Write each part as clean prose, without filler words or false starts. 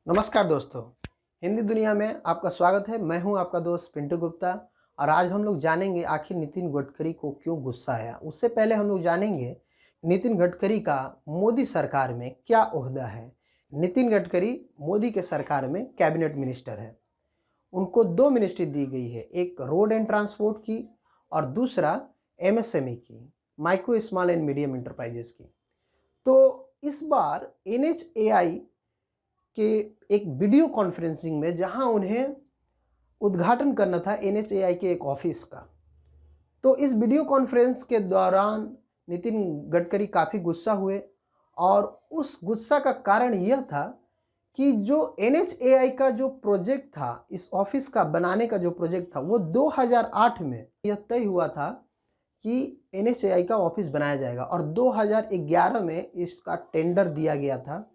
नमस्कार दोस्तों, हिंदी दुनिया में आपका स्वागत है। मैं हूं आपका दोस्त पिंटू गुप्ता और आज हम लोग जानेंगे आखिर नितिन गडकरी को क्यों गुस्सा आया। उससे पहले हम लोग जानेंगे नितिन गडकरी का मोदी सरकार में क्या ओहदा है। नितिन गडकरी मोदी के सरकार में कैबिनेट मिनिस्टर है। उनको 2 मिनिस्ट्री दी गई है, एक रोड एंड ट्रांसपोर्ट की और दूसरा एमएसएमई की, micro small and medium enterprises की। तो इस बार एनएचएआई के एक वीडियो कॉन्फ्रेंसिंग में जहां उन्हें उद्घाटन करना था एनएचएआई के एक ऑफिस का, तो इस वीडियो कॉन्फ्रेंस के दौरान नितिन गडकरी काफ़ी गुस्सा हुए और उस गुस्सा का कारण यह था कि जो एनएचएआई का जो प्रोजेक्ट था, इस ऑफिस का बनाने का जो प्रोजेक्ट था, वो 2008 में यह तय हुआ था कि एनएचएआई का ऑफिस बनाया जाएगा और 2011 में इसका टेंडर दिया गया था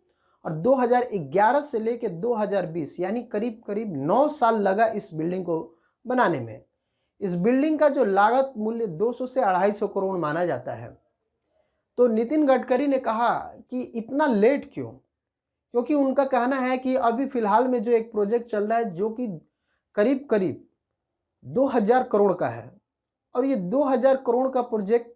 और 2011 से लेकर 2020 यानी करीब करीब 9 साल लगा इस बिल्डिंग को बनाने में। इस बिल्डिंग का जो लागत मूल्य 200 से 250 करोड़ माना जाता है। तो नितिन गडकरी ने कहा कि इतना लेट क्यों, क्योंकि उनका कहना है कि अभी फ़िलहाल में जो एक प्रोजेक्ट चल रहा है जो कि करीब करीब 2000 करोड़ का है और ये 2000 करोड़ का प्रोजेक्ट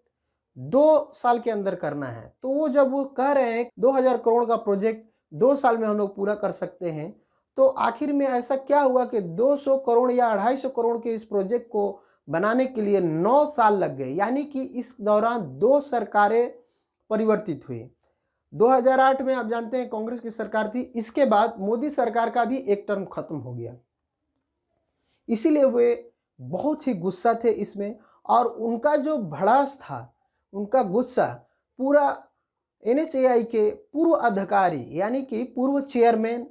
2 साल के अंदर करना है। तो वो जब वो कह रहे हैं 2000 करोड़ का प्रोजेक्ट 2 साल में हम लोग पूरा कर सकते हैं, तो आखिर में ऐसा क्या हुआ कि 200 करोड़ या 250 करोड़ के इस प्रोजेक्ट को बनाने के लिए 9 साल लग गए। यानी कि इस दौरान 2 सरकारें परिवर्तित हुई। 2008 में आप जानते हैं कांग्रेस की सरकार थी, इसके बाद मोदी सरकार का भी एक टर्म खत्म हो गया। इसीलिए वे बहुत ही गुस्सा थे इसमें और उनका जो भड़ास था, उनका गुस्सा पूरा एनएचएआई के पूर्व अधिकारी यानी कि पूर्व चेयरमैन,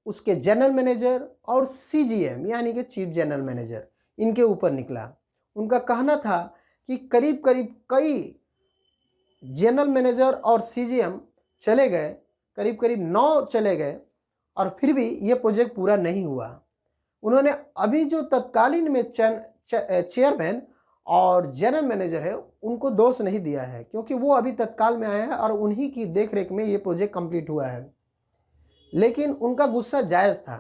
उसके जनरल मैनेजर और सीजीएम यानी कि चीफ जनरल मैनेजर, इनके ऊपर निकला। उनका कहना था कि करीब करीब कई जनरल मैनेजर और सीजीएम चले गए, करीब करीब 9 चले गए और फिर भी ये प्रोजेक्ट पूरा नहीं हुआ। उन्होंने अभी जो तत्कालीन में चेयरमैन और जनरल मैनेजर है उनको दोष नहीं दिया है, क्योंकि वो अभी तत्काल में आए हैं और उन्हीं की देखरेख में ये प्रोजेक्ट कंप्लीट हुआ है। लेकिन उनका गुस्सा जायज़ था।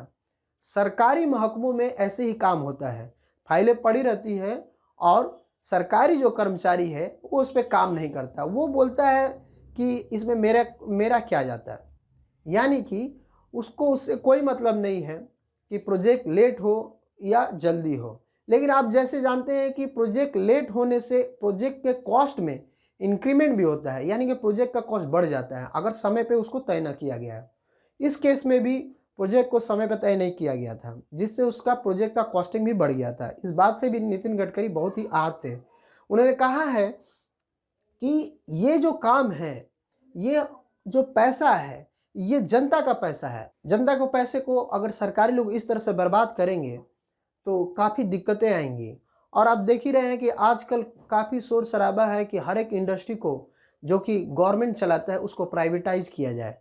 सरकारी महकमों में ऐसे ही काम होता है, फाइलें पड़ी रहती है और सरकारी जो कर्मचारी है वो उस पर काम नहीं करता। वो बोलता है कि इसमें मेरा क्या जाता है, यानी कि उसको उससे कोई मतलब नहीं है कि प्रोजेक्ट लेट हो या जल्दी हो। लेकिन आप जैसे जानते हैं कि प्रोजेक्ट लेट होने से प्रोजेक्ट के कॉस्ट में इंक्रीमेंट भी होता है, यानी कि प्रोजेक्ट का कॉस्ट बढ़ जाता है अगर समय पे उसको तय न किया गया है। इस केस में भी प्रोजेक्ट को समय पर तय नहीं किया गया था, जिससे उसका प्रोजेक्ट का कॉस्टिंग भी बढ़ गया था। इस बात से भी नितिन गडकरी बहुत ही आहत थे। उन्होंने कहा है कि ये जो काम है, ये जो पैसा है, ये जनता का पैसा है। जनता को पैसे को अगर सरकारी लोग इस तरह से बर्बाद करेंगे तो काफ़ी दिक्कतें आएंगी। और आप देख ही रहे हैं कि आजकल काफ़ी शोर शराबा है कि हर एक इंडस्ट्री को जो कि गवर्नमेंट चलाता है उसको प्राइवेटाइज किया जाए,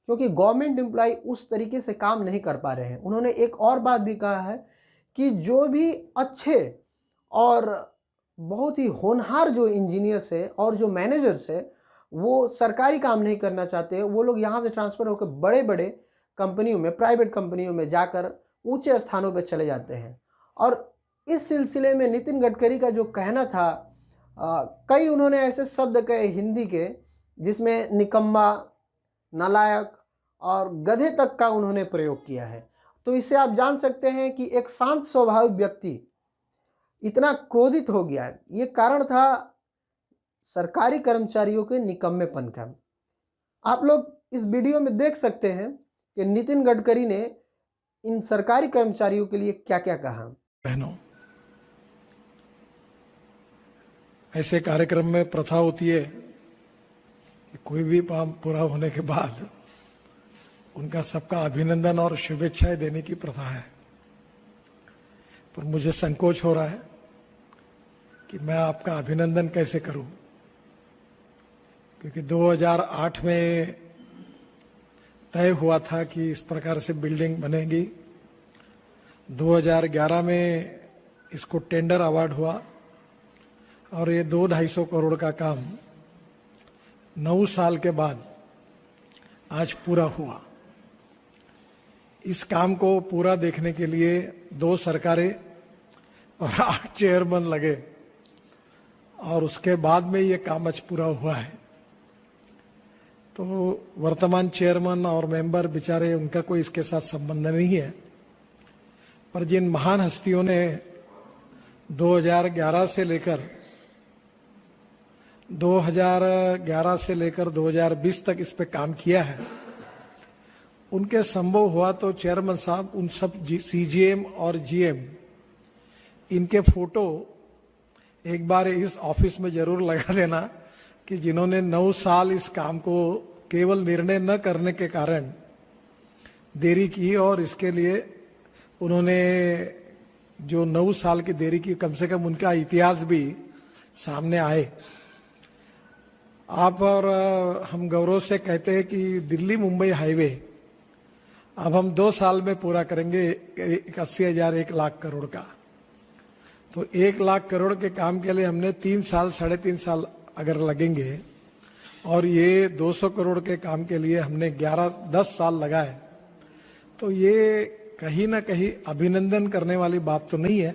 क्योंकि गवर्नमेंट एम्प्लॉय उस तरीके से काम नहीं कर पा रहे हैं। उन्होंने एक और बात भी कहा है कि जो भी अच्छे और बहुत ही होनहार जो इंजीनियर्स है और जो मैनेजर्स है वो सरकारी काम नहीं करना चाहते। वो लोग यहाँ से ट्रांसफ़र होकर बड़े बड़े कंपनियों में, प्राइवेट कंपनियों में जाकर ऊंचे स्थानों पर चले जाते हैं। और इस सिलसिले में नितिन गडकरी का जो कहना था, कई उन्होंने ऐसे शब्द कहे हिंदी के जिसमें निकम्मा, नालायक और गधे तक का उन्होंने प्रयोग किया है। तो इससे आप जान सकते हैं कि एक शांत स्वभाविक व्यक्ति इतना क्रोधित हो गया। ये कारण था सरकारी कर्मचारियों के निकम्मेपन का। आप लोग इस वीडियो में देख सकते हैं कि नितिन गडकरी ने इन सरकारी कर्मचारियों के लिए क्या क्या कहा। बहनों, ऐसे कार्यक्रम में प्रथा होती है कि कोई भी काम पूरा होने के बाद उनका सबका अभिनंदन और शुभेच्छाएं देने की प्रथा है, पर मुझे संकोच हो रहा है कि मैं आपका अभिनंदन कैसे करूं, क्योंकि 2008 में तय हुआ था कि इस प्रकार से बिल्डिंग बनेगी। 2011 में इसको टेंडर अवार्ड हुआ और ये 200-250 करोड़ का काम 9 साल के बाद आज पूरा हुआ। इस काम को पूरा देखने के लिए 2 सरकारें और 8 चेयरमैन लगे और उसके बाद में ये काम आज पूरा हुआ है। तो वर्तमान चेयरमैन और मेंबर बेचारे, उनका कोई इसके साथ संबंध नहीं है, पर जिन महान हस्तियों ने 2011 से लेकर 2020 तक इस पे काम किया है, उनके संभव हुआ तो चेयरमैन साहब उन सब सीजीएम और जीएम इनके फोटो एक बार इस ऑफिस में जरूर लगा देना कि जिन्होंने 9 साल इस काम को केवल निर्णय न करने के कारण देरी की, और इसके लिए उन्होंने जो 9 साल की देरी की, कम से कम उनका इतिहास भी सामने आए। आप और हम गौरव से कहते हैं कि दिल्ली मुंबई हाईवे अब हम 2 साल में पूरा करेंगे, 80,000 1 लाख करोड़ का। तो 1 लाख करोड़ के काम के लिए हमने 3 साल 3.5 साल अगर लगेंगे, और ये 200 करोड़ के काम के लिए हमने 10 साल लगाए, तो ये कहीं ना कहीं अभिनंदन करने वाली बात तो नहीं है।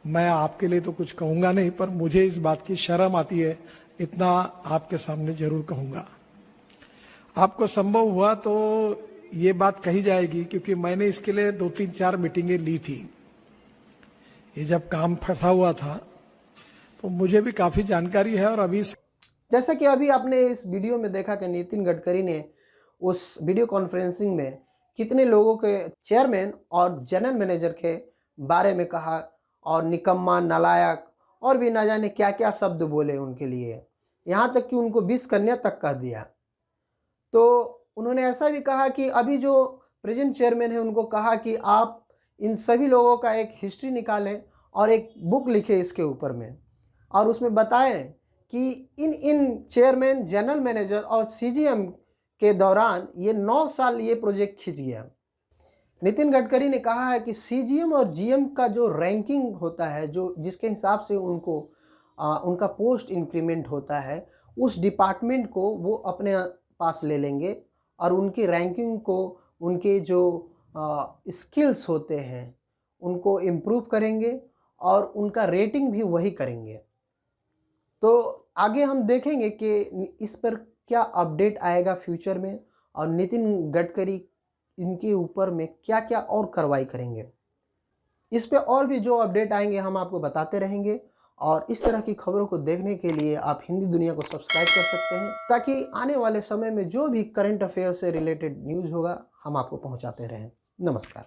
मैं आपके लिए तो कुछ कहूंगा नहीं, पर मुझे इस बात की शर्म आती है, इतना आपके सामने जरूर कहूंगा। आपको संभव हुआ तो ये बात कही जाएगी, क्योंकि मैंने इसके लिए 2-3-4 मीटिंगें ली थी। ये जब काम फंसा हुआ था तो मुझे भी काफी जानकारी है। और अभी जैसा कि अभी आपने इस वीडियो में देखा कि नितिन गडकरी ने उस वीडियो कॉन्फ्रेंसिंग में कितने लोगों के, चेयरमैन और जनरल मैनेजर के बारे में कहा, और निकम्मा, नालायक और भी ना जाने क्या क्या शब्द बोले उनके लिए, यहाँ तक कि उनको 20 कन्या तक कह दिया। तो उन्होंने ऐसा भी कहा कि अभी जो प्रेजेंट चेयरमैन है उनको कहा कि आप इन सभी लोगों का एक हिस्ट्री निकालें और एक बुक लिखें इसके ऊपर में, और उसमें बताएं कि इन चेयरमैन, जनरल मैनेजर और सीजीएम के दौरान ये 9 साल ये प्रोजेक्ट खिंच गया। नितिन गडकरी ने कहा है कि सीजीएम और जीएम का जो रैंकिंग होता है, जो जिसके हिसाब से उनको उनका पोस्ट इंक्रीमेंट होता है, उस डिपार्टमेंट को वो अपने पास ले लेंगे और उनकी रैंकिंग को, उनके जो स्किल्स होते हैं उनको इम्प्रूव करेंगे और उनका रेटिंग भी वही करेंगे। तो आगे हम देखेंगे कि इस पर क्या अपडेट आएगा फ्यूचर में, और नितिन गडकरी इनके ऊपर में क्या क्या और कार्रवाई करेंगे। इस पे और भी जो अपडेट आएंगे हम आपको बताते रहेंगे, और इस तरह की खबरों को देखने के लिए आप हिंदी दुनिया को सब्सक्राइब कर सकते हैं, ताकि आने वाले समय में जो भी करंट अफेयर से रिलेटेड न्यूज़ होगा हम आपको पहुंचाते रहें। नमस्कार।